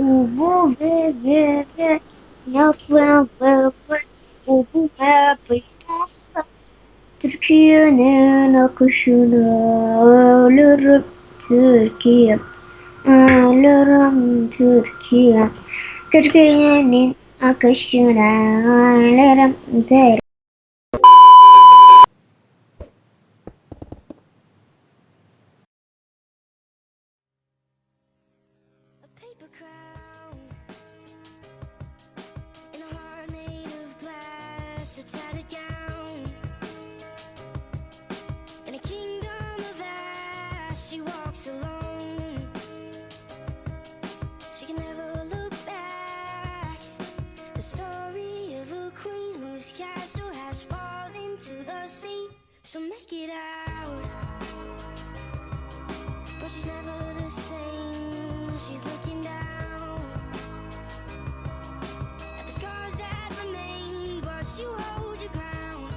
Ubu bebê, yapma bebe, ubu bebê, nossas. Türkiye'nin akışına ölürüm Türkiye, ölürüm Türkiye. Türkiye'nin akışına ölürüm Türkiye. A paper crown in a heart made of glass, a tattered gown in a kingdom of ash. She walks alone. She can never look back. The story of a queen whose castle has fallen to the sea. So make it out, but she's never the same. She's looking down at the scars that remain, but you hold your ground.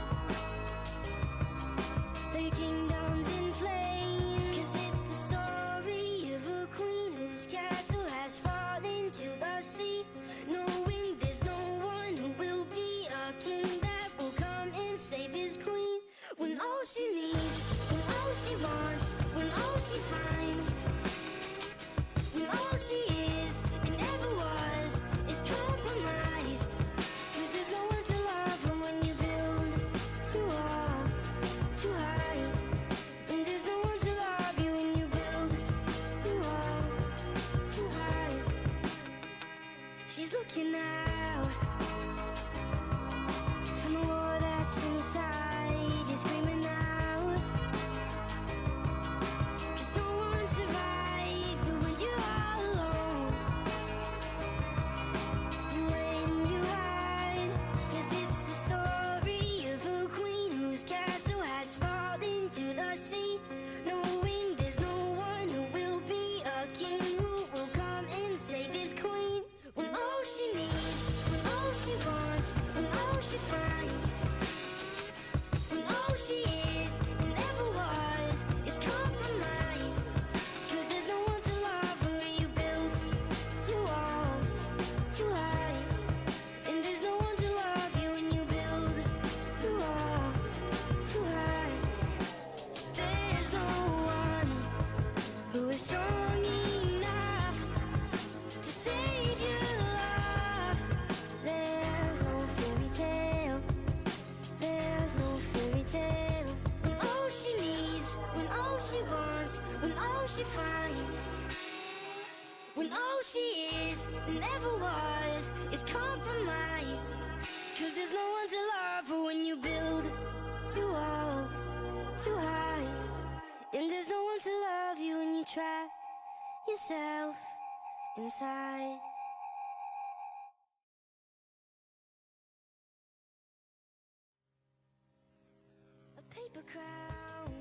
Though your kingdom's in flame, 'cause it's the story of a queen whose castle has fallen to the sea. Knowing there's no one who will be a king that will come and save his queen. When all she needs, when all she wants, when all she finds, when all she is and ever was is compromised. 'Cause there's no one to love her when you build your walls too high. And there's no one to love you when you build your walls too high. She's looking out from the war that's inside. You're screaming out, 'cause no one survived. But when you're all alone, when you hide, 'cause it's the story of a queen whose castle has fallen to the sea. Knowing there's no one who will be a king who will come and save his queen. When all she needs, when all she wants, when all she finds, when all she is and ever was is compromised. 'Cause there's no one to love her when you build your walls too high. And there's no one to love you when you build your walls too high. There's no one who is strong enough to save your love. There's no fairy tale, there's no fairy tale. When all she needs, when all she wants, when all she finds, when all she is and ever was is compromised. 'Cause there's no one to love her when you build your walls too high. And there's no one to love you when you trap yourself inside. A paper crown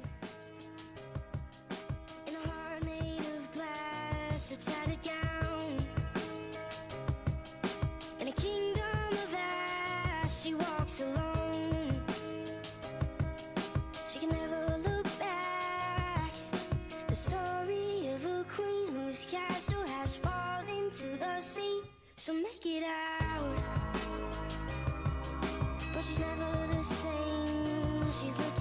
in a heart made of glass, a tattered gown in a kingdom of ash. She walks alone. She can never look back. The story of a queen whose castle has fallen to the sea. So make it out, but she's never the same. She's looking